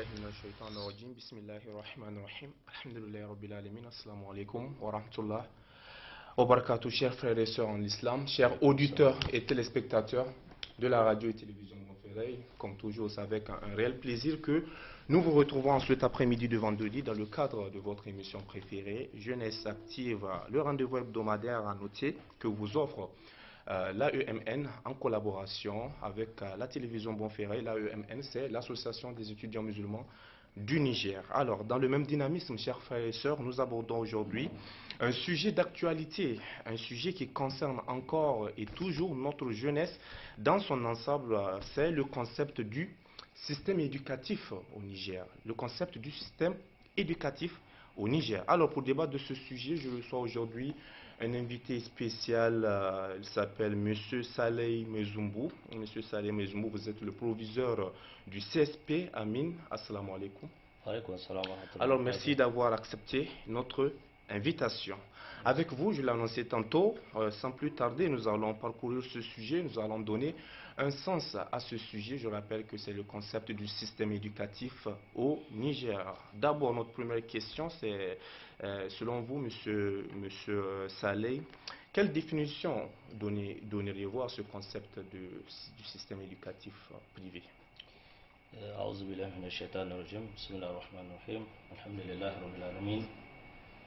billahi minash shaitanir rajim. Bismillahir rahmanir rahim. Alhamdulillahi rabbil alamin. Assalamu alaikum wa rahmatullah wa barakatuh, chers frères et sœurs en islam, chers auditeurs et téléspectateurs de la radio et télévision Montferrey. Comme toujours, c'est avec un réel plaisir que nous vous retrouvons en cet après-midi de vendredi dans le cadre de votre émission préférée, Jeunesse Active, le rendez-vous hebdomadaire à noter que vous offre l'AEMN en collaboration avec la télévision Bonferré. L'AEMN, c'est l'Association des étudiants musulmans du Niger. Alors, dans le même dynamisme, chers frères et sœurs, nous abordons aujourd'hui un sujet d'actualité, un sujet qui concerne encore et toujours notre jeunesse dans son ensemble. C'est le concept du système éducatif au Niger. Le concept du système éducatif au Niger. Alors, pour débattre de ce sujet, je reçois aujourd'hui un invité spécial. Il s'appelle Monsieur Saleh Mezoumbo. Monsieur Saleh Mezoumbo, vous êtes le proviseur du CSP Amin. Assalamu alaikum. Alors, merci d'avoir accepté notre invitation. Avec vous, je l'ai annoncé tantôt, sans plus tarder, nous allons parcourir ce sujet, nous allons donner un sens à ce sujet. Je rappelle que c'est le concept du système éducatif au Niger. D'abord, notre première question, c'est selon vous, monsieur Saleh, quelle définition donneriez-vous à ce concept du système éducatif privé? أعوذ بالله من الشيطان الرجيم بسم الله الرحمن الرحيم الحمد لله رب العالمين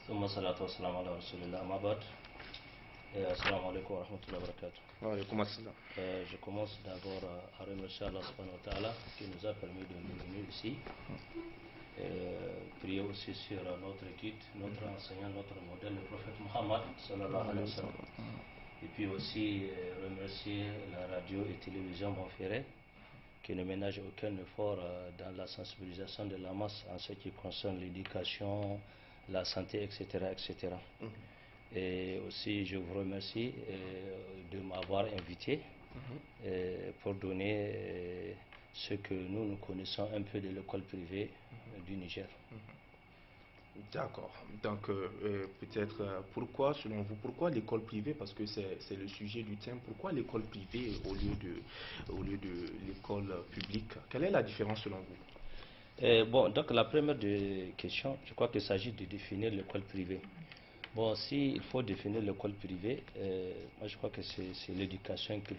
ثم الصلاة والسلام على رسول الله أما بعد السلام عليكم ورحمة الله وبركاته. وعليكم السلام. Je commence d'abord à remercier Allah subhanahu wa ta'ala qui nous a permis de venir ici. Prier aussi sur notre guide, notre enseignant, notre modèle, le prophète Muhammad sallallahu alayhi wa sallam. Et puis aussi remercier la radio et télévision Bonferré qui ne ménage aucun effort dans la sensibilisation de la masse en ce qui concerne l'éducation, la santé, etc. etc. Et aussi, je vous remercie de m'avoir invité pour donner ce que nous connaissons un peu de l'école privée du Niger. D'accord. Donc, peut-être, pourquoi, selon vous, pourquoi l'école privée? Parce que c'est le sujet du thème. Pourquoi l'école privée au lieu de l'école publique? Quelle est la différence selon vous? Bon, donc la première question, je crois qu'il s'agit de définir l'école privée. Bon, s'il faut définir l'école privée, moi je crois que c'est l'éducation qu'il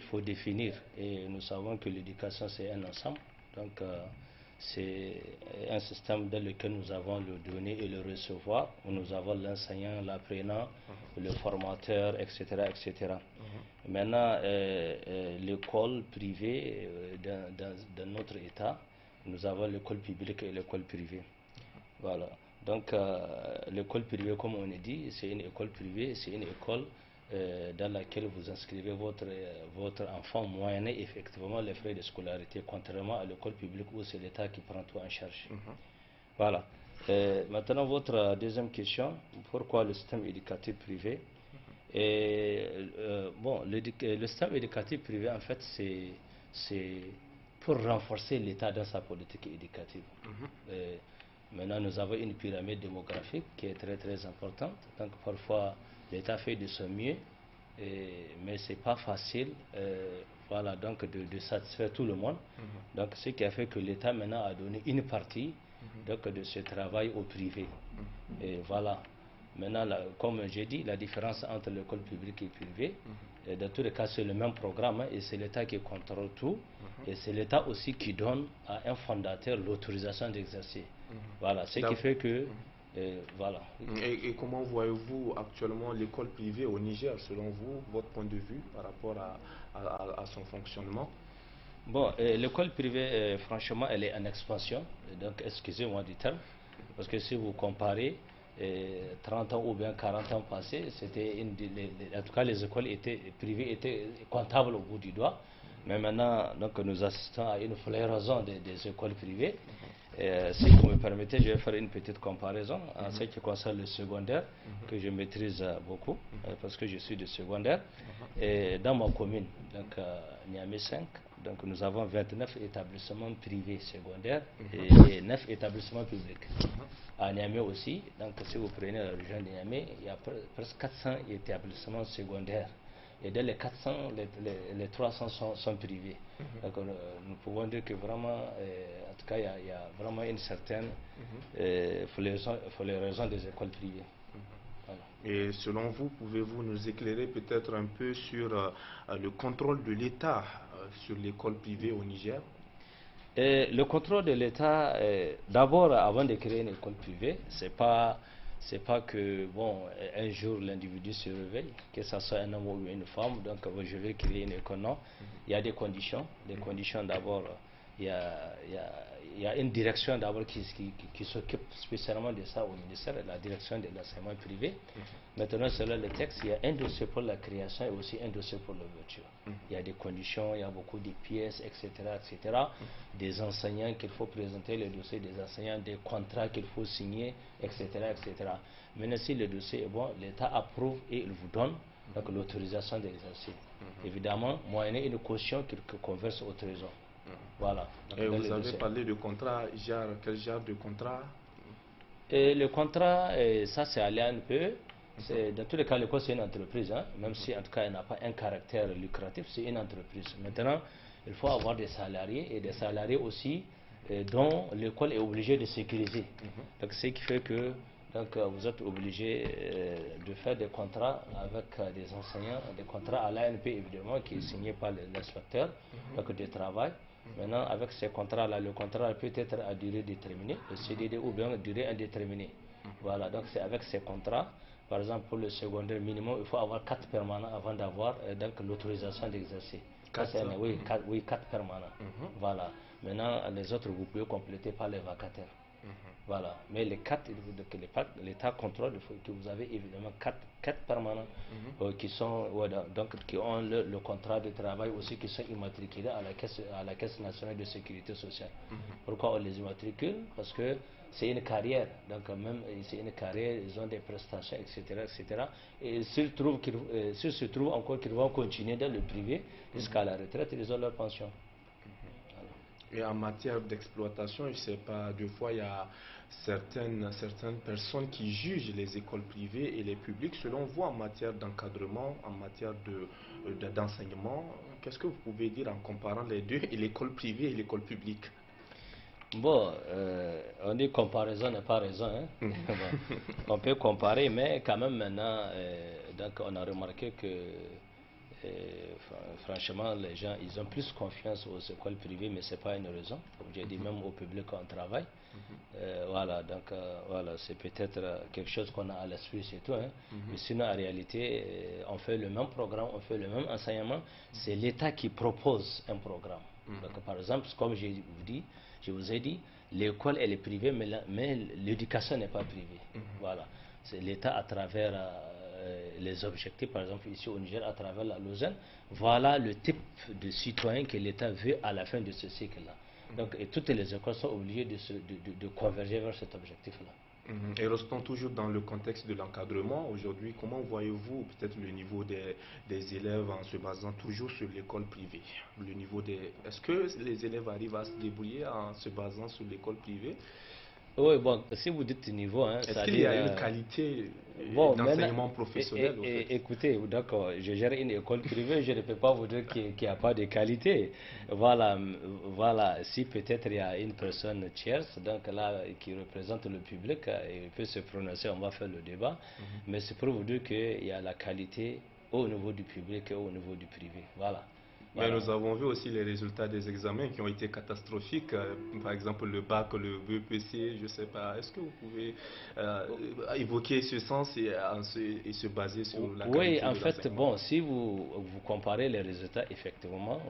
faut définir. Et nous savons que l'éducation c'est un ensemble. Donc, c'est un système dans lequel nous avons le donner et le recevoir, où nous avons l'enseignant, l'apprenant, le formateur, etc. etc. Maintenant, l'école privée, dans notre État, nous avons l'école publique et l'école privée. Voilà. Donc, l'école privée, comme on a dit, c'est une école privée, c'est une école dans laquelle vous inscrivez votre enfant moyennant effectivement les frais de scolarité, contrairement à l'école publique où c'est l'État qui prend tout en charge. Voilà. Maintenant, votre deuxième question, pourquoi le système éducatif privé? Bon, le système éducatif privé, en fait, c'est pour renforcer l'État dans sa politique éducative. Maintenant, nous avons une pyramide démographique qui est très très importante. Donc, parfois, l'État fait de son mieux, mais ce n'est pas facile voilà, donc de satisfaire tout le monde. Donc, ce qui a fait que l'État maintenant a donné une partie donc, de ce travail au privé. Et voilà. Maintenant, comme j'ai dit, la différence entre l'école publique et privée, dans tous les cas, c'est le même programme et c'est l'État qui contrôle tout. Et c'est l'État aussi qui donne à un fondateur l'autorisation d'exercer. Voilà, ce qui fait que... voilà. Et comment voyez-vous actuellement l'école privée au Niger, selon vous, votre point de vue par rapport à son fonctionnement? Bon, l'école privée, franchement, elle est en expansion. Donc, excusez-moi du terme, parce que si vous comparez 30 ans ou bien 40 ans passés, c'était en tout cas les écoles privées étaient comptables au bout du doigt. Mais maintenant, donc, nous assistons à une floraison des écoles privées. Si vous me permettez, je vais faire une petite comparaison en ce qui concerne le secondaire, que je maîtrise beaucoup, parce que je suis de secondaire. Et dans ma commune, donc Niamey 5, donc nous avons 29 établissements privés secondaires et 9 établissements publics. À Niamey aussi, donc si vous prenez la région de Niamey, il y a presque 400 établissements secondaires. et dans les 400, les 300 sont privés. Donc nous pouvons dire que vraiment, en tout cas, il y a vraiment une certaine floraison des écoles privées. Voilà. Et selon vous, pouvez-vous nous éclairer peut-être un peu sur le contrôle de l'État sur l'école privée au Niger? Le contrôle de l'État, d'abord, avant de créer une école privée, c'est pas que, bon, un jour l'individu se réveille, que ce soit un homme ou une femme, donc je vais créer une école. Non, il y a des conditions. Les conditions, d'abord, il y a une direction d'abord qui s'occupe spécialement de ça au ministère, la direction de l'enseignement privé. Maintenant, selon le texte, il y a un dossier pour la création et aussi un dossier pour l'ouverture. Il y a des conditions, il y a beaucoup de pièces, etc., etc. Des enseignants qu'il faut présenter, le dossier des enseignants, des contrats qu'il faut signer, etc., etc. Maintenant, si le dossier est bon, l'État approuve et il vous donne l'autorisation d'exercer. Évidemment, moyennant une caution qu'il converse au trésor. Voilà. Et vous avez parlé de contrat, quel genre de contrat? Et le contrat, ça c'est allé un peu. Dans tous les cas, l'école c'est une entreprise, hein, même si en tout cas elle n'a pas un caractère lucratif, c'est une entreprise. Maintenant, il faut avoir des salariés et des salariés aussi dont l'école est obligée de sécuriser. Donc, ce qui fait que vous êtes obligé de faire des contrats avec des enseignants, des contrats à l'ANP évidemment qui est signé par l'inspecteur de travail. Maintenant, avec ces contrats-là, le contrat peut être à durée déterminée, le CDD ou bien à durée indéterminée. Voilà, donc c'est avec ces contrats. Par exemple, pour le secondaire minimum, il faut avoir 4 permanents avant d'avoir l'autorisation d'exercer. Oui, 4 permanents. Voilà. Maintenant, les autres, vous pouvez compléter par les vacataires. Voilà. Mais les 4, l'État contrôle, il faut que vous avez évidemment 4 permanents qui ont le contrat de travail aussi, qui sont immatriculés à la Caisse nationale de sécurité sociale. Pourquoi on les immatricule? Parce que c'est une carrière, donc même c'est une carrière, ils ont des prestations, etc. etc. Et s'ils se trouvent encore qu'ils vont continuer dans le privé jusqu'à la retraite, ils ont leur pension. Et en matière d'exploitation, je ne sais pas, deux fois il y a certaines personnes qui jugent les écoles privées et les publics. Selon vous, en matière d'encadrement, en matière d'enseignement, qu'est-ce que vous pouvez dire en comparant les deux, et l'école privée et l'école publique? Bon, on dit comparaison n'est pas raison. Hein? Bon, on peut comparer, mais quand même maintenant, donc on a remarqué que franchement, les gens, ils ont plus confiance aux écoles privées, mais ce n'est pas une raison. Comme j'ai dit, même au public, on travaille. Voilà, donc voilà, c'est peut-être quelque chose qu'on a à l'esprit, c'est tout. Hein. Mais sinon, en réalité, on fait le même programme, on fait le même enseignement. C'est l'État qui propose un programme. Donc, par exemple, comme je vous ai dit, l'école, elle est privée, mais l'éducation n'est pas privée. Voilà. C'est l'État à travers les objectifs, par exemple ici au Niger, à travers la Lausanne. Voilà le type de citoyen que l'État veut à la fin de ce cycle-là. Donc, et toutes les écoles sont obligées de converger vers cet objectif-là. Et restons toujours dans le contexte de l'encadrement. Aujourd'hui, comment voyez-vous peut-être le niveau des élèves en se basant toujours sur l'école privée? Est-ce que les élèves arrivent à se débrouiller en se basant sur l'école privée? Oui, bon, si vous dites niveau, hein, est-ce qu'il y a une qualité d'enseignement professionnel au fait? Écoutez, d'accord, je gère une école privée, je ne peux pas vous dire qu'il n'y a pas de qualité. Voilà, si peut-être il y a une personne tierce, donc là, qui représente le public, il peut se prononcer, on va faire le débat, mais c'est pour vous dire qu'il y a la qualité au niveau du public et au niveau du privé. Voilà. Mais nous avons vu aussi les résultats des examens qui ont été catastrophiques. Par exemple, le bac, le BEPC, je ne sais pas. Est-ce que vous pouvez évoquer ce sens et se baser sur la qualité Oui, en de fait, l'enseignement? bon, si vous comparez les résultats, effectivement,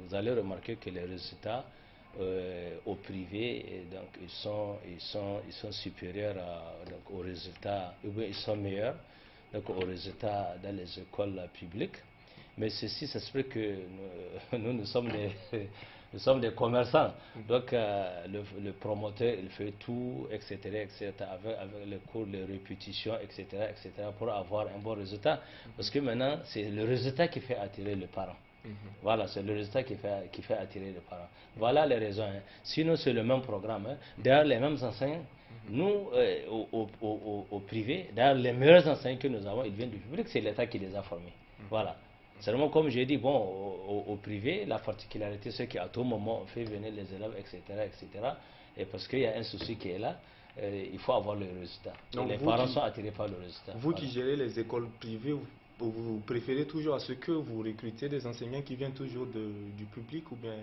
vous allez remarquer que les résultats au privé, donc, ils sont supérieurs aux résultats, ou bien ils sont meilleurs donc, aux résultats dans les écoles publiques. Mais ceci s'explique que nous sommes nous sommes des commerçants. Donc le promoteur, il fait tout, etc., etc., avec les cours, les répétitions, etc., etc., pour avoir un bon résultat. Parce que maintenant, c'est le résultat qui fait attirer le parent. Voilà, c'est le résultat qui fait attirer les parents. Voilà les raisons. Hein. Sinon, c'est le même programme. Hein. D'ailleurs, les mêmes enseignants, nous, au privé, d'ailleurs, les meilleurs enseignants que nous avons, ils viennent du public, c'est l'État qui les a formés. Voilà. Seulement, comme j'ai dit, bon, au privé, la particularité, c'est qu'à tout moment, on fait venir les élèves, etc., etc. Et parce qu'il y a un souci qui est là, il faut avoir le résultat. Et Donc les parents sont attirés par le résultat. vous Voilà. qui gérez les écoles privées, vous préférez toujours à ce que vous recrutez des enseignants qui viennent toujours du public ou bien...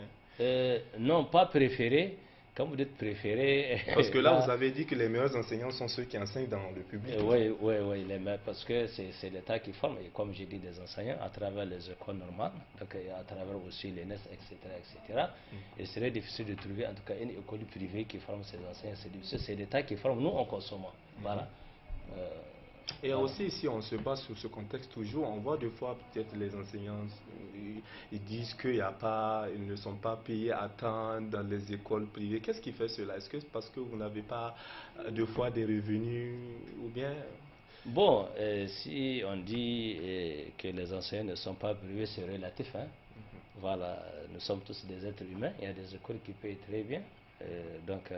Non, pas préféré. Quand vous dites préféré, Parce que là, vous là, avez dit que les meilleurs enseignants sont ceux qui enseignent dans le public. oui, oui, oui, parce que c'est l'État qui forme, et comme j'ai dit, des enseignants à travers les écoles normales, donc à travers aussi les NES, etc., etc. Il serait difficile de trouver en tout cas une école privée qui forme ces enseignants, c'est difficile, c'est l'État qui forme, nous on consomme. Voilà. Et Voilà. aussi, si on se base sur ce contexte toujours, on voit des fois peut-être les enseignants, ils disent qu'il n'y a pas, ils ne sont pas payés à temps dans les écoles privées. Qu'est-ce qui fait cela? Est-ce que c'est parce que vous n'avez pas deux fois des revenus ou bien... Bon, si on dit que les enseignants ne sont pas privés, c'est relatif, hein. Voilà, nous sommes tous des êtres humains. Il y a des écoles qui payent très bien. Donc,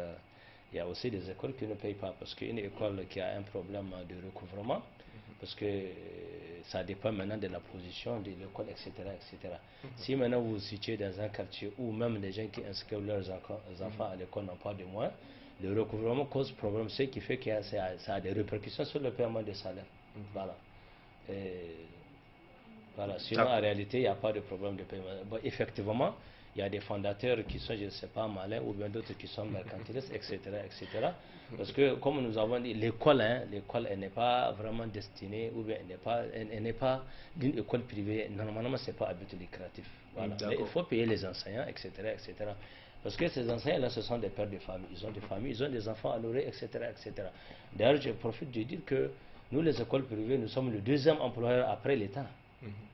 il y a aussi des écoles qui ne payent pas. Parce qu'une école qui a un problème de recouvrement, parce que ça dépend maintenant de la position de l'école, etc., etc. Si maintenant vous vous situez dans un quartier où même les gens qui inscrivent leurs enfants à l'école n'ont pas de moyens, le recouvrement cause problème, ce qui fait que ça a des répercussions sur le paiement des salaires. Voilà. Voilà. Sinon, en réalité, il n'y a pas de problème de paiement. Bon, effectivement, il y a des fondateurs qui sont, je ne sais pas, malins, ou bien d'autres qui sont mercantilistes, etc., etc. Parce que, comme nous avons dit, l'école, hein, l'école, elle n'est pas vraiment destinée, ou bien elle n'est pas d'une école privée. Normalement, ce n'est pas à but lucratif. Voilà. Mais il faut payer les enseignants, etc., etc. Parce que ces enseignants-là, ce sont des pères de famille. Ils ont des familles, ils ont des enfants à nourrir, etc., etc. D'ailleurs, je profite de dire que nous, les écoles privées, nous sommes le deuxième employeur après l'État.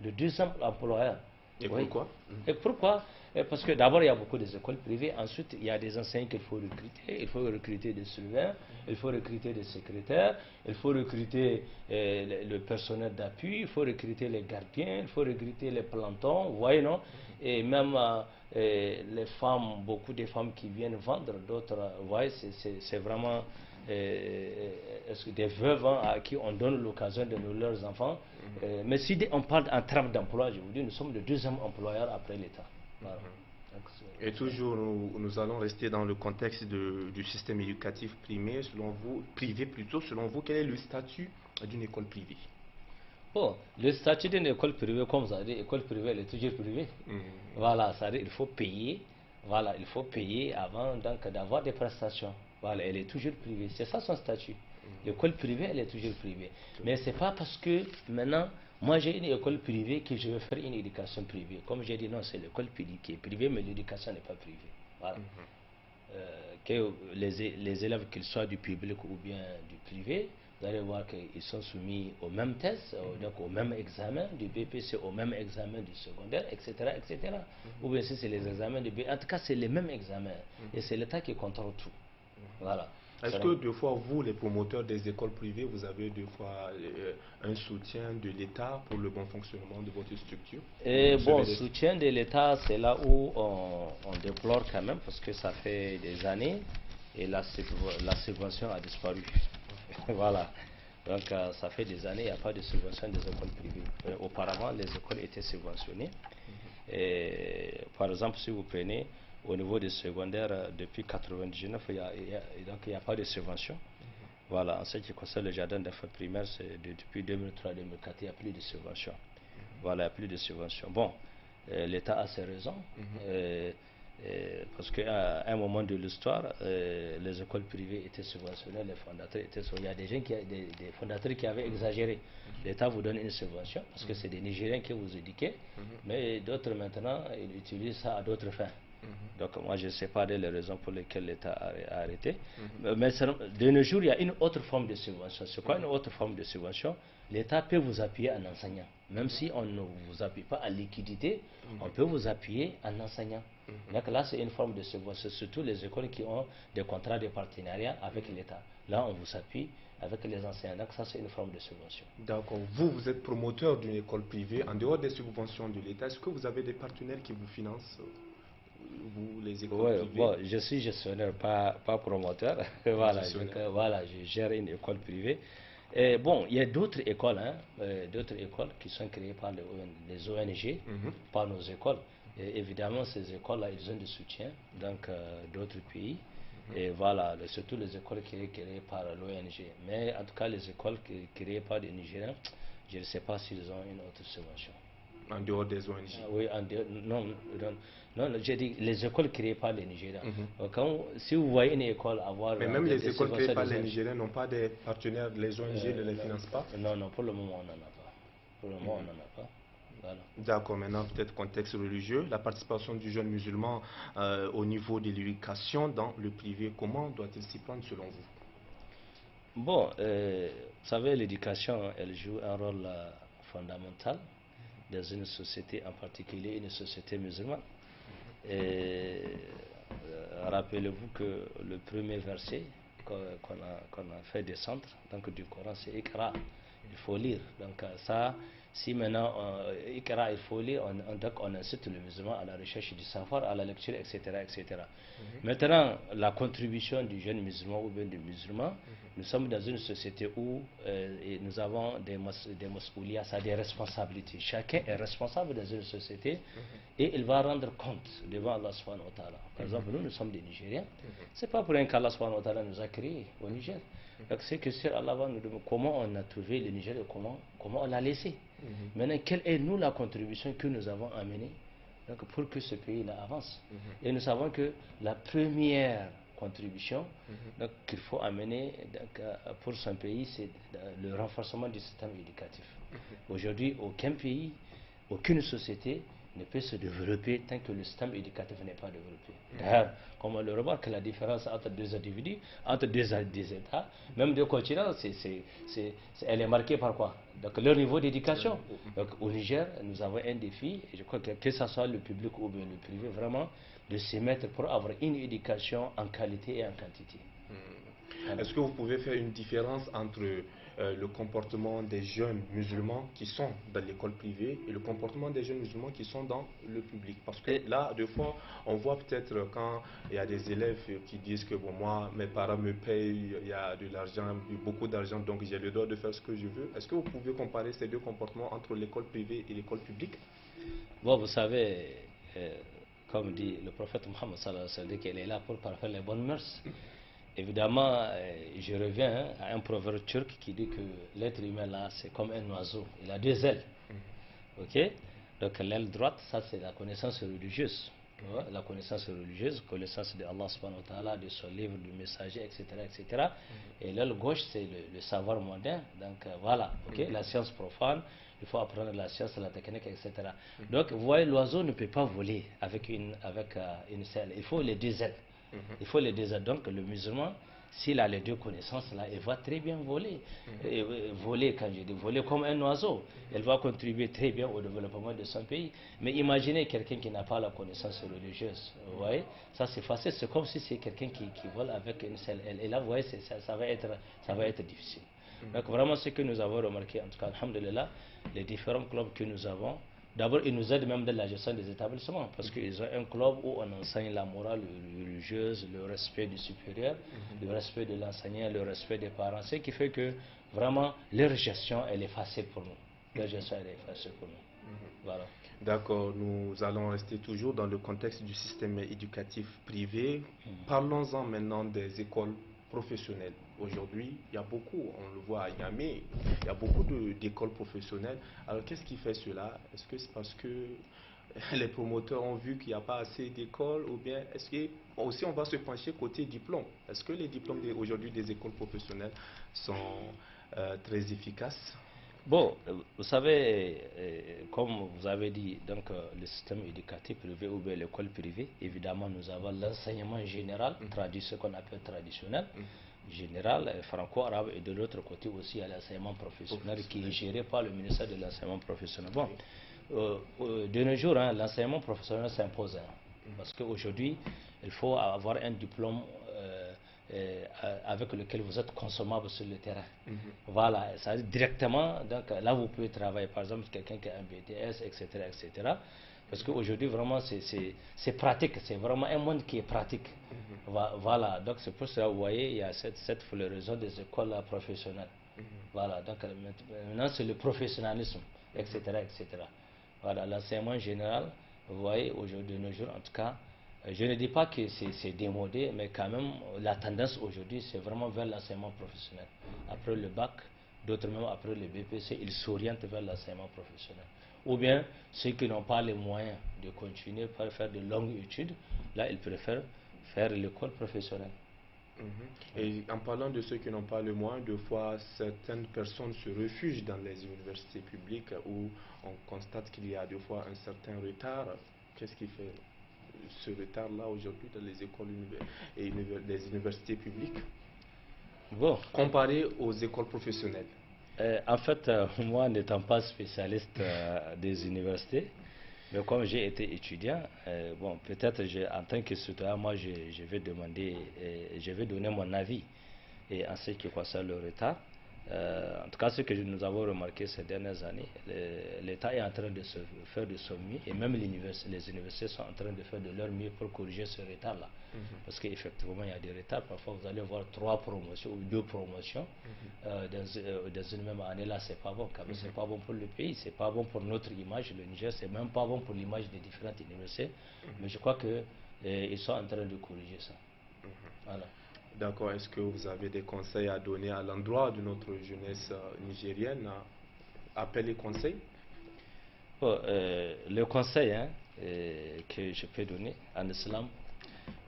Le deuxième employeur. Et Oui. pourquoi? Et pourquoi? Parce que d'abord, il y a beaucoup d'écoles privées. Ensuite, il y a des enseignants qu'il faut recruter. Il faut recruter des surveillants, il faut recruter des secrétaires, il faut recruter le personnel d'appui, il faut recruter les gardiens, il faut recruter les plantons, vous voyez, non? Et même les femmes, beaucoup de femmes qui viennent vendre, d'autres, vous voyez, c'est vraiment des veuves à qui on donne l'occasion de nourrir leurs enfants. Mais si on parle en termes d'emploi, je vous dis, nous sommes le deuxième employeur après l'État. Voilà. Et toujours, nous allons rester dans le contexte du système éducatif privé, selon vous, privé plutôt, selon vous, quel est le statut d'une école privée? Bon, le statut d'une école privée, comme vous avez dit, école privée, elle est toujours privée. Voilà, ça veut dire il faut payer. Voilà, il faut payer avant donc d'avoir des prestations. Voilà, elle est toujours privée. C'est ça son statut. L'école privée, elle est toujours privée. Mais c'est pas parce que maintenant, moi j'ai une école privée que je vais faire une éducation privée. Comme j'ai dit, non, c'est l'école qui est privée, mais l'éducation n'est pas privée. Voilà. Que les élèves, qu'ils soient du public ou bien du privé, vous allez voir qu'ils sont soumis aux mêmes tests, donc au même examen du BPC, au même examen du secondaire, etc. etc. Ou bien si c'est les examens du B, en tout cas c'est les mêmes examens. Et c'est l'État qui contrôle tout. Voilà. Est-ce que deux fois, vous, les promoteurs des écoles privées, vous avez deux fois un soutien de l'État pour le bon fonctionnement de votre structure? Et bon, soutien de l'État, c'est là où on déplore quand même, parce que ça fait des années et la subvention a disparu. Voilà. Donc, ça fait des années, il n'y a pas de subvention des écoles privées. Auparavant, les écoles étaient subventionnées. Et, par exemple, si vous prenez au niveau des secondaires, depuis 1999, donc il n'y a pas de subvention. Voilà, en ce qui concerne le jardin d'enfants primaires, depuis 2003-2004, il n'y a plus de subvention. Voilà, il n'y a plus de subvention. Bon, l'État a ses raisons. Parce qu'à un moment de l'histoire, les écoles privées étaient subventionnées, les fondateurs étaient subventionnés. Il y a des fondateurs qui avaient exagéré. L'État vous donne une subvention parce que c'est des Nigériens qui vous éduquent, mais d'autres maintenant, ils utilisent ça à d'autres fins. Donc moi je ne sais pas les raisons pour lesquelles l'État a arrêté. Mais de nos jours, il y a une autre forme de subvention. C'est quoi une autre forme de subvention? L'État peut vous appuyer en enseignant. Même si on ne vous appuie pas en liquidité, on peut vous appuyer en enseignant. Donc là, c'est une forme de subvention. Surtout les écoles qui ont des contrats de partenariat avec l'État. Là, on vous appuie avec les enseignants. Donc ça, c'est une forme de subvention. D'accord. Vous êtes promoteur d'une école privée. En dehors des subventions de l'État, est-ce que vous avez des partenaires qui vous financent, vous, les écoles privées? Bon, je suis gestionnaire, pas promoteur. Voilà, je gère une école privée. Bon, il y a d'autres écoles, d'autres écoles qui sont créées par les ONG, par nos écoles. Et évidemment, ces écoles-là, ils ont du soutien, donc d'autres pays. Et voilà, surtout les écoles créées par l'ONG. Mais en tout cas, les écoles créées par les Nigériens, je ne sais pas s'ils ont une autre subvention. En dehors des ONG. Oui, non, j'ai dit les écoles créées par les Nigériens. Si vous voyez une école avoir... Mais même les écoles créées par les Nigériens n'ont pas des partenaires, les ONG ne les financent pas? Non, pour le moment, on n'en a pas. Pour le moment, on n'en a pas. Voilà. D'accord, maintenant peut-être contexte religieux, la participation du jeune musulman au niveau de l'éducation dans le privé, comment doit-il s'y prendre selon vous? Bon, vous savez, l'éducation, elle joue un rôle fondamental dans une société, en particulier une société musulmane. Rappelez-vous que le premier verset qu'on a fait descendre donc, du Coran, c'est Iqra. Il faut lire. Donc ça, si maintenant Iqra, il faut lire, on incite le musulman à la recherche du savoir, à la lecture, etc. etc. Maintenant, la contribution du jeune musulman ou bien du musulman, nous sommes dans une société où nous avons des mas'oulias, ça des responsabilités. Chacun est responsable dans une société et il va rendre compte devant Allah subhanahu wa ta'ala. Par exemple, nous sommes des Nigériens. C'est pas pour rien qu'Allah subhanahu wa ta'ala nous a créés au Niger. Donc c'est que sur Allah va nous demander comment on a trouvé le Niger et comment on l'a laissé. Maintenant, quelle est nous la contribution que nous avons amenée donc, pour que ce pays-là avance. Et nous savons que la première contribution qu'il faut amener donc, pour son pays, c'est le renforcement du système éducatif. Aujourd'hui, aucun pays, aucune société ne peut se développer tant que le système éducatif n'est pas développé. D'ailleurs, comme on le remarque, la différence entre deux individus, entre deux États, même deux continents, elle est marquée par quoi? Donc leur niveau d'éducation. Donc au Niger, nous avons un défi, et je crois que ce soit le public ou bien le privé, vraiment, de se mettre pour avoir une éducation en qualité et en quantité. Est-ce que vous pouvez faire une différence entre le comportement des jeunes musulmans qui sont dans l'école privée et le comportement des jeunes musulmans qui sont dans le public? Parce que là, des fois, on voit peut-être quand il y a des élèves qui disent que bon, moi, mes parents me payent, il y a de l'argent, beaucoup d'argent, donc j'ai le droit de faire ce que je veux. Est-ce que vous pouvez comparer ces deux comportements entre l'école privée et l'école publique? Bon, vous savez, comme dit le prophète Mohammed sallallahu alayhi wa sallam, qu'il est là pour parfaire les bonnes mœurs. Évidemment, je reviens à un proverbe turc qui dit que l'être humain là, c'est comme un oiseau. Il a deux ailes. Ok? Donc l'aile droite, ça c'est la connaissance religieuse. La connaissance religieuse, connaissance de Allah subhanahu wa ta'ala, de son livre, du messager, etc. etc. Et l'aile gauche, c'est le savoir mondain. Donc voilà, la science profane, il faut apprendre la science, la technique, etc. Donc vous voyez, l'oiseau ne peut pas voler avec une selle. Il faut les deux ailes. Il faut les deux ailes. Donc le musulman, s'il a les deux connaissances là, il va très bien voler. Et, voler, quand je dis voler comme un oiseau, il va contribuer très bien au développement de son pays. Mais imaginez quelqu'un qui n'a pas la connaissance religieuse. Vous voyez, ça c'est facile. C'est comme si c'est quelqu'un qui vole avec une seule aile. Et là, vous voyez, ça va être difficile. Donc vraiment, ce que nous avons remarqué, en tout cas, alhamdulillah, les différents clubs que nous avons, d'abord, ils nous aident même dans la gestion des établissements, parce qu'ils ont un club où on enseigne la morale religieuse, le respect du supérieur, le respect de l'enseignant, le respect des parents, ce qui fait que vraiment leur gestion, elle est facile pour nous. Leur gestion, elle est facile pour nous. Voilà. D'accord, nous allons rester toujours dans le contexte du système éducatif privé. Parlons-en maintenant des écoles professionnelles. Aujourd'hui, il y a beaucoup, on le voit à Niamey, il y a beaucoup d'écoles professionnelles. Alors qu'est-ce qui fait cela? Est-ce que c'est parce que les promoteurs ont vu qu'il n'y a pas assez d'écoles, ou bien est-ce que aussi on va se pencher côté diplôme? Est-ce que les diplômes aujourd'hui des écoles professionnelles sont très efficaces? Bon, vous savez, comme vous avez dit, donc le système éducatif privé ou bien l'école privée, évidemment, nous avons l'enseignement général, ce qu'on appelle traditionnel, général, franco-arabe, et de l'autre côté aussi, il y a l'enseignement professionnel qui est géré par le ministère de l'enseignement professionnel. Bon, de nos jours, l'enseignement professionnel s'impose, parce qu'aujourd'hui, il faut avoir un diplôme avec lequel vous êtes consommable sur le terrain. Voilà, ça veut dire directement, donc là vous pouvez travailler, par exemple, quelqu'un qui a un BTS, etc., etc. Parce qu'aujourd'hui, vraiment, c'est pratique, c'est vraiment un monde qui est pratique. Voilà, donc c'est pour ça, vous voyez, il y a cette floraison des écoles professionnelles. Voilà, donc maintenant c'est le professionnalisme, etc., etc. Voilà, l'enseignement général, vous voyez, aujourd'hui, de nos jours, en tout cas, je ne dis pas que c'est démodé, mais quand même, la tendance aujourd'hui, c'est vraiment vers l'enseignement professionnel. Après le bac, d'autres même après le BPC, ils s'orientent vers l'enseignement professionnel. Ou bien, ceux qui n'ont pas les moyens de continuer par faire de longues études, là, ils préfèrent faire l'école professionnelle. Et en parlant de ceux qui n'ont pas le moyen, de fois certaines personnes se réfugient dans les universités publiques où on constate qu'il y a des fois un certain retard. Qu'est-ce qui fait ce retard-là aujourd'hui dans les écoles et les universités publiques Bon, comparé aux écoles professionnelles? en fait, moi n'étant pas spécialiste des universités, mais comme j'ai été étudiant, bon, peut-être en tant que citoyen, moi je vais demander, je vais donner mon avis et en ce qui concerne le retard. En tout cas, ce que nous avons remarqué ces dernières années, l'État est en train de se faire de son mieux et même les universités sont en train de faire de leur mieux pour corriger ce retard-là. Parce qu'effectivement, il y a des retards. Parfois, vous allez voir 3 promotions ou 2 promotions dans une même année. Là, c'est pas bon. Quand même, c'est pas bon pour le pays, c'est pas bon pour notre image. Le Niger, c'est même pas bon pour l'image des différentes universités. Mais je crois qu'ils sont en train de corriger ça. Voilà. D'accord. Est-ce que vous avez des conseils à donner à l'endroit de notre jeunesse nigérienne? Appel et conseils? Bon, le conseil que je peux donner en islam,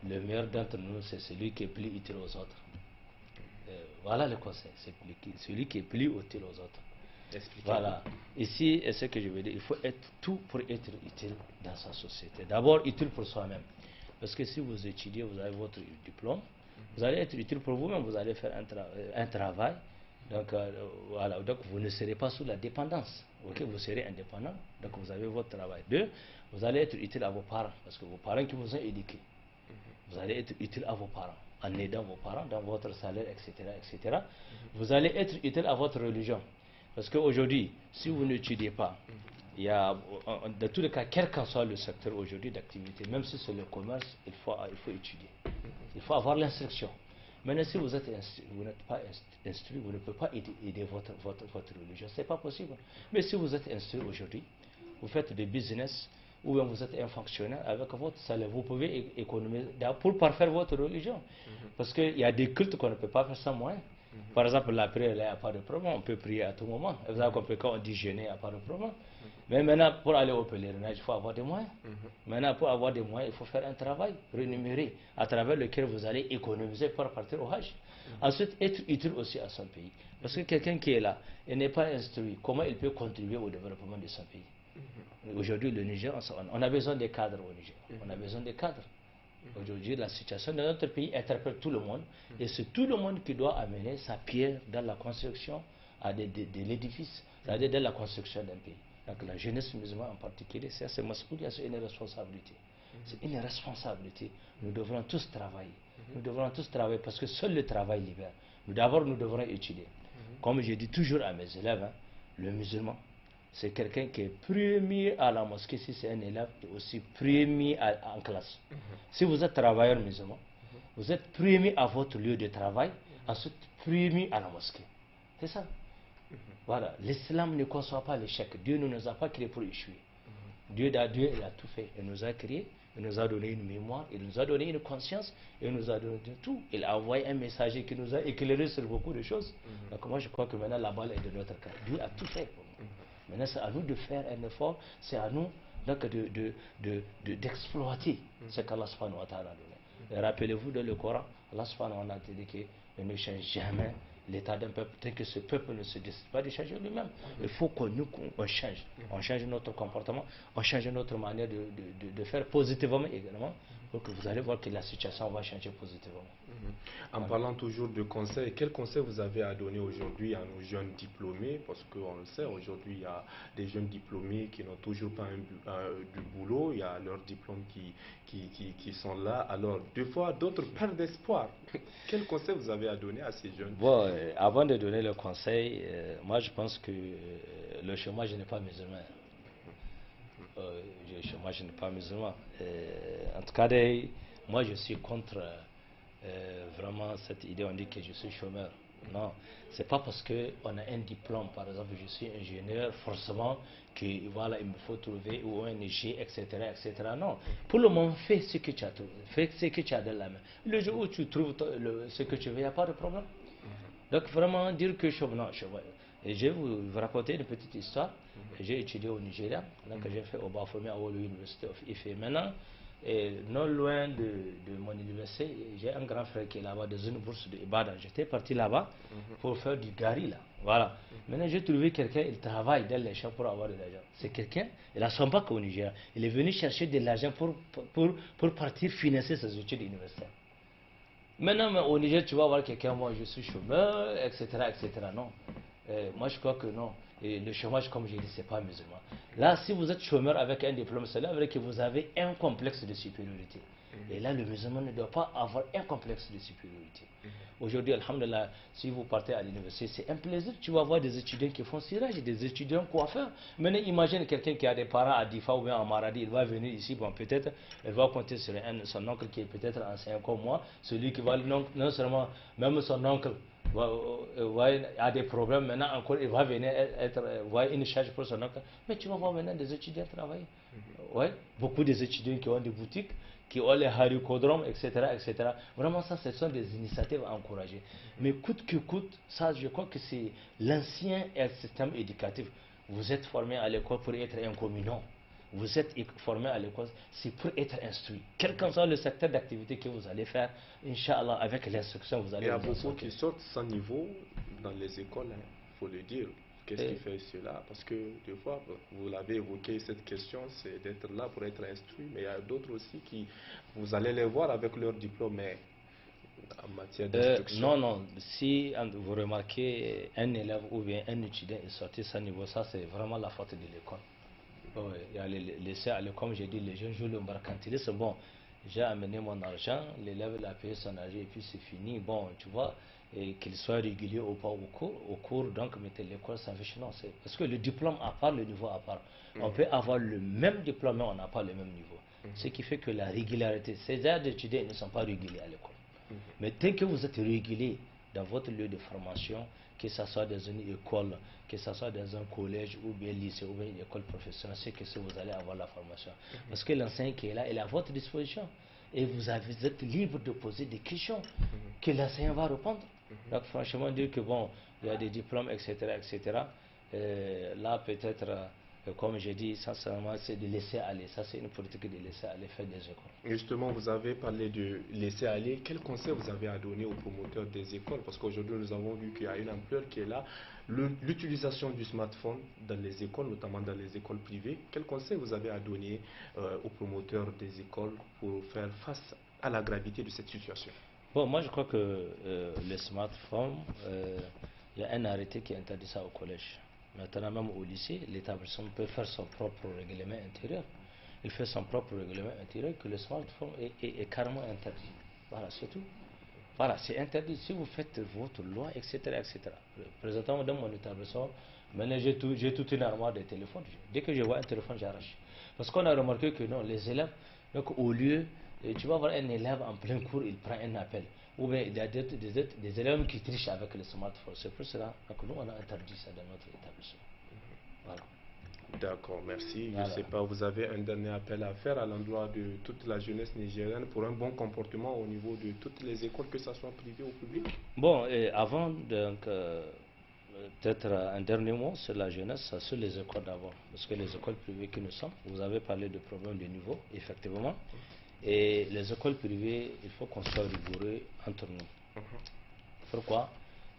le meilleur d'entre nous, c'est celui qui est plus utile aux autres. Voilà le conseil, c'est celui qui est plus utile aux autres. Voilà. Ici, ce que je veux dire, il faut être tout pour être utile dans sa société. D'abord, utile pour soi-même. Parce que si vous étudiez, vous avez votre diplôme, vous allez être utile pour vous-même, vous allez faire un travail. Donc, voilà, donc vous ne serez pas sous la dépendance. Okay, vous serez indépendant, donc vous avez votre travail. Deux, vous allez être utile à vos parents, parce que vos parents qui vous ont éduqués, vous allez être utile à vos parents, en aidant vos parents dans votre salaire, etc., etc. Vous allez être utile à votre religion. Parce qu'aujourd'hui, si vous n'étudiez pas, il y a, dans tous les cas, quel qu'en soit le secteur aujourd'hui d'activité, même si c'est le commerce, il faut étudier. Il faut avoir l'instruction. Maintenant, si vous êtes vous n'êtes pas instruit, vous ne pouvez pas aider votre religion. Ce n'est pas possible. Mais si vous êtes instruit aujourd'hui, vous faites des business, ou bien vous êtes un fonctionnaire, avec votre salaire, vous pouvez économiser pour parfaire votre religion. Parce qu'il y a des cultes qu'on ne peut pas faire sans moyens. Par exemple, la prière, il n'y a pas de problème, on peut prier à tout moment. Vous avez compris, quand on dit jeûner, il n'y a pas de problème. Mais maintenant, pour aller au pèlerinage, il faut avoir des moyens. Maintenant, pour avoir des moyens, il faut faire un travail rémunéré à travers lequel vous allez économiser pour partir au Hajj. Ensuite, être utile aussi à son pays. Parce que quelqu'un qui est là et n'est pas instruit, comment il peut contribuer au développement de son pays? Aujourd'hui, le Niger, on a besoin des cadres au Niger. On a besoin des cadres. Aujourd'hui, la situation de notre pays interpelle tout le monde et c'est tout le monde qui doit amener sa pierre dans la construction de l'édifice, c'est-à-dire dans la construction d'un pays. Donc la jeunesse musulmane en particulier, c'est une responsabilité. C'est une responsabilité. Nous devrons tous travailler. Nous devrons tous travailler parce que seul le travail libère. D'abord, nous devrons étudier. Comme je dis toujours à mes élèves, le musulman, c'est quelqu'un qui est premier à la mosquée si c'est un élève et aussi premier en classe. Si vous êtes travailleur musulman, vous êtes premier à votre lieu de travail, ensuite premier à la mosquée. C'est ça. Voilà. L'islam ne conçoit pas l'échec. Dieu ne nous a pas créés pour échouer. Dieu il a tout fait. Il nous a créés, il nous a donné une mémoire, il nous a donné une conscience, il nous a donné tout. Il a envoyé un messager qui nous a éclairé sur beaucoup de choses. Donc moi je crois que maintenant la balle est de notre camp. Dieu a tout fait pour nous. Maintenant c'est à nous de faire un effort, c'est à nous donc d'exploiter ce qu'Allah subhanahu wa ta'ala a donné. Rappelez-vous dans le Coran, Allah subhanahu wa ta'ala dit qu'il ne change jamais l'état d'un peuple, tant que ce peuple ne se décide pas de changer lui-même. Il faut qu'on change. On change notre comportement, on change notre manière de faire positivement également, pour que vous allez voir que la situation va changer positivement. En parlant toujours de conseils, quel conseil vous avez à donner aujourd'hui à nos jeunes diplômés? Parce qu'on le sait, aujourd'hui, il y a des jeunes diplômés qui n'ont toujours pas du boulot, il y a leurs diplômes qui sont là. Alors, deux fois, d'autres perdent espoir. Quel conseil vous avez à donner à ces jeunes? Bon, avant de donner le conseil, moi je pense que le chômage n'est pas musulman. Le chômage n'est pas musulman. En tout cas, moi je suis contre vraiment cette idée, on dit que je suis chômeur. Non, c'est pas parce qu'on a un diplôme, par exemple, je suis ingénieur, forcément que voilà, il me faut trouver ou ONG, etc., etc. Non, pour le moment, fais ce que tu as trouvé, fais ce que tu as dans la main. Le jour où tu trouves ce que tu veux, il n'y a pas de problème. Donc vraiment dire que non, et je vais vous raconter une petite histoire. J'ai étudié au Nigeria, donc j'ai fait au Bafomé à l'Université of Ife. Maintenant, et non loin de mon université, j'ai un grand frère qui est là-bas dans une bourse de Ibadan. J'étais parti là-bas pour faire du gari là. Voilà. Maintenant j'ai trouvé quelqu'un, il travaille dans les champs pour avoir de l'argent. C'est quelqu'un, il a son bac au Nigeria. Il est venu chercher de l'argent pour partir financer ses études universitaires. Maintenant, au Niger, tu vas voir quelqu'un, moi je suis chômeur, etc., etc. Non. Moi je crois que non. Et le chômage, comme j'ai dit, c'est pas musulman. Là, si vous êtes chômeur avec un diplôme, c'est là vrai que vous avez un complexe de supériorité. Et là, le musulman ne doit pas avoir un complexe de supériorité. Aujourd'hui, alhamdulillah, si vous partez à l'université, c'est un plaisir. Tu vas voir des étudiants qui font cirage, des étudiants coiffeurs. Maintenant, imagine quelqu'un qui a des parents à Difa ou bien à Maradi, il va venir ici, bon, peut-être, il va compter sur son oncle qui est peut-être ancien comme moi, celui qui va, non seulement, même son oncle, a des problèmes, maintenant encore, il va venir voir une charge pour son oncle. Mais tu vas voir maintenant des étudiants travailler. Ouais, beaucoup des étudiants qui ont des boutiques, qui ont les haricodromes, etc., etc. Vraiment, ça, ce sont des initiatives à encourager. Mais coûte que coûte, ça, je crois que c'est l'ancien système éducatif. Vous êtes formé à l'école pour être un communant. Vous êtes formé à l'école, c'est pour être instruit. Quel que soit le secteur d'activité que vous allez faire, Inch'Allah, avec l'instruction, vous allez vous en sortir. Il y a beaucoup qui sortent sans niveau dans les écoles, il faut le dire. Qu'est-ce qui fait cela? Parce que des fois, vous l'avez évoqué, cette question, c'est d'être là pour être instruit, mais il y a d'autres aussi qui, vous allez les voir avec leur diplôme, mais en matière d'instruction. Non, non, si vous remarquez un élève ou bien un étudiant est sorti sans niveau, ça c'est vraiment la faute de l'école. Oui, il y a les lycées, comme j'ai dit, les jeunes jouent le mercantilisme. Bon, j'ai amené mon argent, l'élève il a payé son argent et puis c'est fini. Bon, tu vois, qu'il soit régulier ou pas au cours donc mettez l'école s'affiche. Non, c'est parce que le diplôme à part, le niveau à part. On peut avoir le même diplôme, mais on n'a pas le même niveau. Ce qui fait que la régularité, ces aides étudiants ne sont pas réguliers à l'école. Mais tant que vous êtes régulier dans votre lieu de formation, que ce soit dans une école, que ce soit dans un collège ou bien lycée ou bien une école professionnelle, c'est que vous allez avoir la formation. Parce que l'enseignant qui est là, il est à votre disposition. Et vous êtes libre de poser des questions que l'enseignant va répondre. Donc franchement, dire que bon, il y a des diplômes, etc., etc., là peut-être, comme j'ai dit, sincèrement, c'est de laisser aller. Ça, c'est une politique de laisser aller faire des écoles. Justement, vous avez parlé de laisser aller. Quel conseil vous avez à donner aux promoteurs des écoles? Parce qu'aujourd'hui, nous avons vu qu'il y a une ampleur qui est là. L'utilisation du smartphone dans les écoles, notamment dans les écoles privées. Quel conseil vous avez à donner aux promoteurs des écoles pour faire face à la gravité de cette situation? Bon, moi je crois que les smartphones, il y a un arrêté qui interdit ça au collège. Maintenant, même au lycée, l'établissement peut faire son propre règlement intérieur. Il fait son propre règlement intérieur que le smartphone est carrément interdit. Voilà, c'est tout. Voilà, c'est interdit. Si vous faites votre loi, etc., etc. Présentement, dans mon établissement, maintenant j'ai toute une armoire de téléphones. Dès que je vois un téléphone, j'arrache. Parce qu'on a remarqué que non, les élèves, donc au lieu, tu vas voir un élève en plein cours, il prend un appel. Ou bien il y a des élèves qui trichent avec le smartphone. C'est pour cela que nous, on a interdit ça dans notre établissement. Voilà. D'accord, merci. Je ne Voilà. sais pas, vous avez un dernier appel à faire à l'endroit de toute la jeunesse nigérienne pour un bon comportement au niveau de toutes les écoles, que ce soit privées ou publiques? Bon, et avant, donc, peut-être un dernier mot sur la jeunesse, sur les écoles d'abord. Parce que les écoles privées que nous sommes, vous avez parlé de problèmes de niveau, effectivement. Et les écoles privées, il faut qu'on soit rigoureux entre nous. Pourquoi?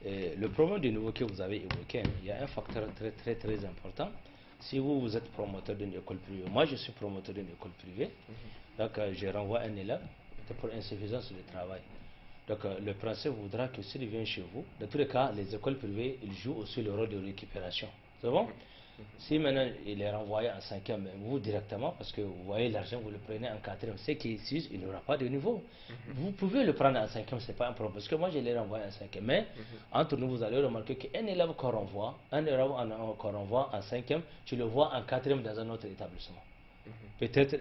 Le problème de niveau que vous avez évoqué, hein, il y a un facteur très très très important. Si vous êtes promoteur d'une école privée, moi je suis promoteur d'une école privée, donc je renvoie un élève pour insuffisance de travail. Donc le principe voudra que s'il vient chez vous, dans tous les cas, les écoles privées, ils jouent aussi le rôle de récupération. C'est bon? Si maintenant il est renvoyé en cinquième, vous directement, parce que vous voyez l'argent, vous le prenez en quatrième, c'est qu'ici, il n'aura pas de niveau. Vous pouvez le prendre en cinquième, ce n'est pas un problème, parce que moi je l'ai renvoyé en cinquième. Mais entre nous, vous allez remarquer qu'un élève qu'on renvoie, qu'on renvoie en cinquième, tu le vois en quatrième dans un autre établissement. Peut-être,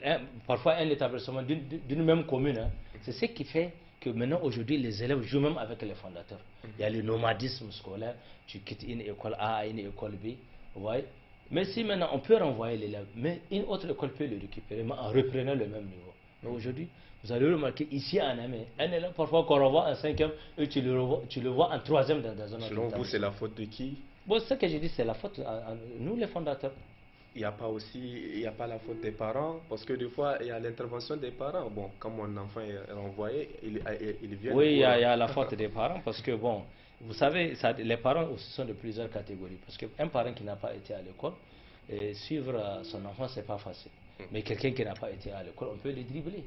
parfois un établissement d'une même commune, hein. C'est ce qui fait que maintenant, aujourd'hui, les élèves jouent même avec les fondateurs. Il y a le nomadisme scolaire, tu quittes une école A à une école B, vous voyez. Mais si maintenant on peut renvoyer l'élève, mais une autre école peut le récupérer, mais en reprenant le même niveau. Mais aujourd'hui, vous allez remarquer ici en Amérique, un élève parfois qu'on revoit en 5e, et tu le vois en 3e dans un autre. Selon vous, c'est la faute de qui? Bon, ce que j'ai dit, c'est la faute à nous les fondateurs. Il n'y a pas aussi, il n'y a pas la faute des parents, parce que des fois, il y a l'intervention des parents. Bon, quand mon enfant est renvoyé, il vient Oui, il y pour... a la faute des parents, parce que bon, vous savez, les parents aussi sont de plusieurs catégories. Parce qu'un parent qui n'a pas été à l'école, suivre son enfant, c'est pas facile. Mais quelqu'un qui n'a pas été à l'école, on peut le dribbler.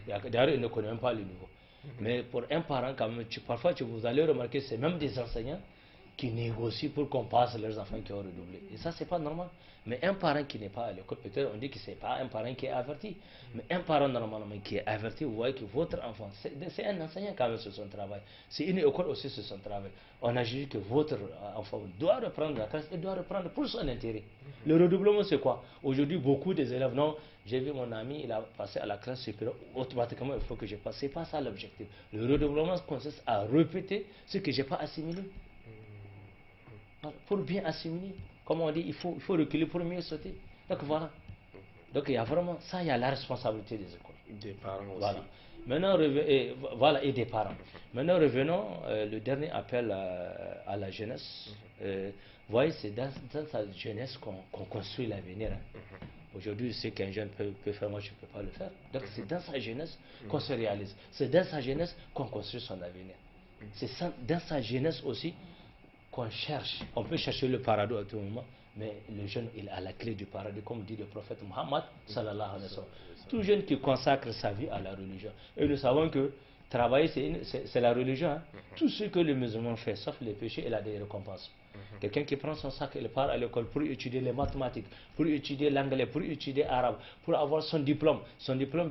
D'ailleurs, il ne connaît même pas le niveau. Mais pour un parent, quand même, parfois, vous allez remarquer, c'est même des enseignants qui négocient pour qu'on passe leurs enfants qui ont redoublé. Et ça, c'est pas normal. Mais un parent qui n'est pas à l'école, peut-être on dit que c'est pas un parent qui est averti. Mais un parent normalement qui est averti, vous voyez que votre enfant, c'est un enseignant qui a fait son travail. C'est une école aussi sur son travail. On a jugé que votre enfant doit reprendre la classe et doit reprendre pour son intérêt. Le redoublement, c'est quoi? Aujourd'hui, beaucoup des élèves, non, j'ai vu mon ami, il a passé à la classe supérieure, automatiquement il faut que je passe. C'est pas ça l'objectif. Le redoublement consiste à répéter ce que j'ai pas assimilé. Pour bien assimiler. Comme on dit, il faut reculer pour mieux sauter. Donc voilà. Donc il y a vraiment ça, il y a la responsabilité des écoles. Des parents aussi. Voilà. Maintenant, voilà, et des parents. Maintenant, revenons, le dernier appel à la jeunesse. Vous voyez, c'est dans sa jeunesse qu'on construit l'avenir. Aujourd'hui, ce qu'un jeune peut faire, moi je ne peux pas le faire. Donc c'est dans sa jeunesse qu'on se réalise. C'est dans sa jeunesse qu'on construit son avenir. C'est dans sa jeunesse aussi qu'on cherche. On peut chercher le paradis à tout moment, mais le jeune, il a la clé du paradis, comme dit le prophète Muhammad, sallallahu alayhi wa sallam. Tout jeune qui consacre sa vie à la religion. Et nous savons que travailler, c'est la religion. Hein. Tout ce que le musulman fait, sauf les péchés, il a des récompenses. Quelqu'un qui prend son sac, il part à l'école pour étudier les mathématiques, pour étudier l'anglais, pour étudier l'arabe, pour avoir son diplôme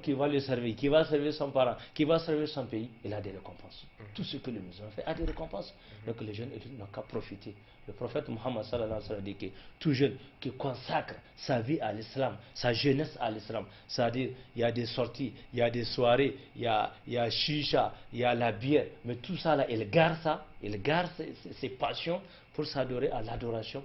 qui va le servir, qui va servir son parent, qui va servir son pays, il a des récompenses. Tout ce que le musulman fait a des récompenses. Donc les jeunes n'ont qu'à profiter. Le prophète Muhammad sallallahu alayhi wa sallam dit que tout jeune qui consacre sa vie à l'islam, sa jeunesse à l'islam, c'est-à-dire il y a des sorties, il y a des soirées, il y a chicha, il y a la bière, mais tout ça là, il garde ses passions pour s'adorer à l'adoration.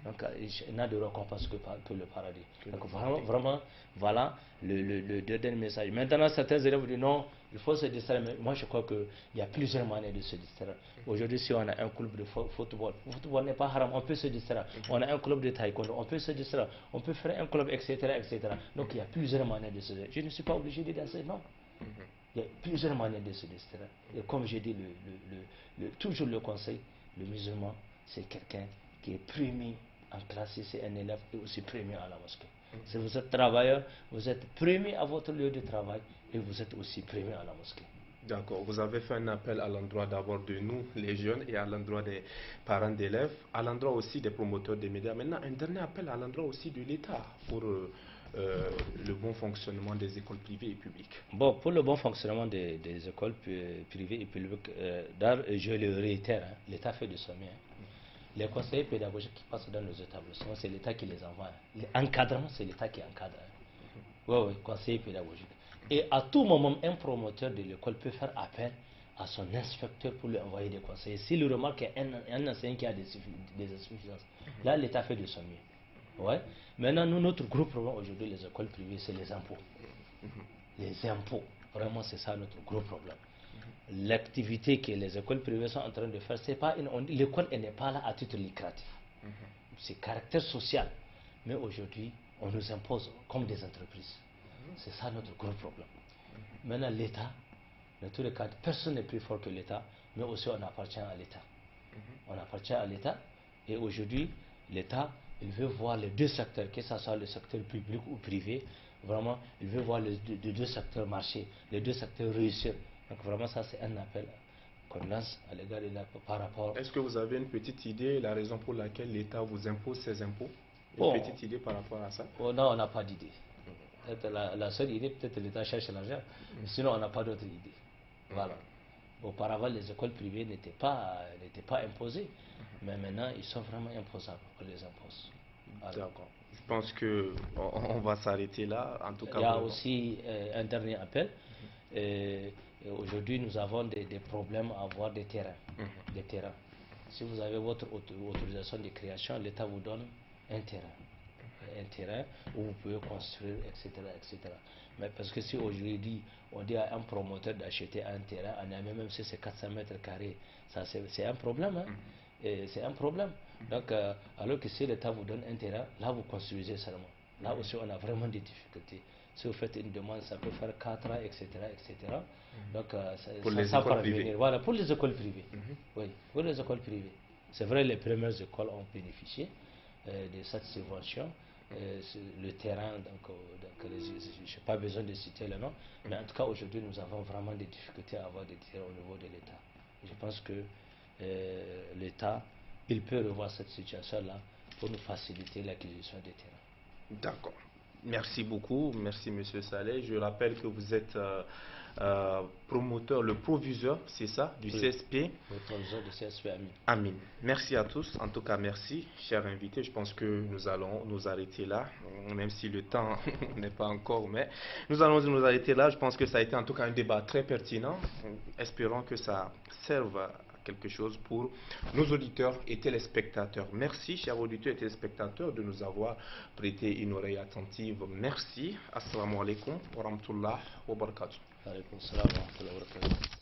Donc il n'a de récompense que le paradis. Donc vraiment, voilà le dernier message. Maintenant, certains élèves disent non, il faut se distraire. Mais moi, je crois qu'il y a plusieurs manières de se distraire. Aujourd'hui, si on a un club de football, le football n'est pas haram, on peut se distraire. On a un club de taekwondo, on peut se distraire. On peut faire un club, etc., etc. Donc il y a plusieurs manières de se distraire. Je ne suis pas obligé de danser, non. Il y a plusieurs manières de se distraire. Et comme j'ai dit, toujours le conseil, le musulman, c'est quelqu'un qui est premier en classe, si c'est un élève, et aussi premier à la mosquée. Si vous êtes travailleur, vous êtes premier à votre lieu de travail et vous êtes aussi premier à la mosquée. D'accord. Vous avez fait un appel à l'endroit d'abord de nous, les jeunes, et à l'endroit des parents d'élèves, à l'endroit aussi des promoteurs des médias. Maintenant, un dernier appel à l'endroit aussi de l'État pour le bon fonctionnement des écoles privées et publiques. Bon, pour le bon fonctionnement des écoles privées et publiques, je le réitère, hein, l'État fait de son mieux. Les conseillers pédagogiques qui passent dans nos établissements, c'est l'État qui les envoie. L'encadrement, c'est l'État qui encadre. Oui, conseiller pédagogique. Et à tout moment, un promoteur de l'école peut faire appel à son inspecteur pour lui envoyer des conseillers. S'il remarque un enseignant qui a des insuffisances, là, l'État fait de son mieux. Ouais. Maintenant, notre gros problème aujourd'hui, les écoles privées, c'est les impôts. Les impôts, vraiment, c'est ça notre gros problème. L'activité que les écoles privées sont en train de faire, c'est pas l'école n'est pas là à titre lucratif. C'est caractère social. Mais aujourd'hui, on nous impose comme des entreprises. C'est ça notre gros problème. Maintenant, l'État, dans tous les cas, personne n'est plus fort que l'État, mais aussi on appartient à l'État. On appartient à l'État, et aujourd'hui, l'État, il veut voir les deux secteurs, que ce soit le secteur public ou privé, vraiment, il veut voir les deux secteurs marcher, les deux secteurs réussir. Donc vraiment, ça c'est un appel qu'on lance à l'égard de par rapport... Est-ce que vous avez une petite idée, la raison pour laquelle l'État vous impose ces impôts? Une petite idée par rapport à ça? Oh non, on n'a pas d'idée. La seule idée, peut-être l'État cherche l'argent, sinon on n'a pas d'autre idée. Voilà. Auparavant, les écoles privées n'étaient pas imposées, mais maintenant, ils sont vraiment imposables, on les impose. D'accord. Je pense qu'on va s'arrêter là. En tout cas, il y a aussi un dernier appel. Aujourd'hui, nous avons des problèmes à avoir des terrains. Des terrains. Si vous avez votre autorisation de création, l'État vous donne un terrain où vous pouvez construire, etc., etc. Mais parce que si aujourd'hui on dit à un promoteur d'acheter un terrain, même si c'est 400 mètres carrés, c'est un problème. Hein? C'est un problème. Donc, alors que si l'État vous donne un terrain, là vous construisez seulement. Là aussi, on a vraiment des difficultés. Si vous faites une demande, ça peut faire 4 ans, etc., etc. Donc, pour les ça écoles privées. Voilà, pour les écoles privées. Oui, pour les écoles privées. C'est vrai, les premières écoles ont bénéficié de cette subvention. Le terrain, je n'ai pas besoin de citer le nom, mais en tout cas, aujourd'hui, nous avons vraiment des difficultés à avoir des terrains au niveau de l'État. Je pense que l'État, il peut revoir cette situation-là pour nous faciliter l'acquisition des terrains. D'accord. Merci beaucoup. Merci, Monsieur Saleh. Je rappelle que vous êtes promoteur, le proviseur, c'est ça, du CSP. Le proviseur du CSP Amin. Amin. Merci à tous. En tout cas, merci, chers invités. Je pense que nous allons nous arrêter là, même si le temps n'est pas encore, mais nous allons nous arrêter là. Je pense que ça a été en tout cas un débat très pertinent. Espérons que ça serve à quelque chose pour nos auditeurs et téléspectateurs. Merci, chers auditeurs et téléspectateurs, de nous avoir prêté une oreille attentive. Merci. Assalamu alaikum wa rahmatullah wa barakatuh. Wa alaikum salam wa rahmatullah wa barakatuh.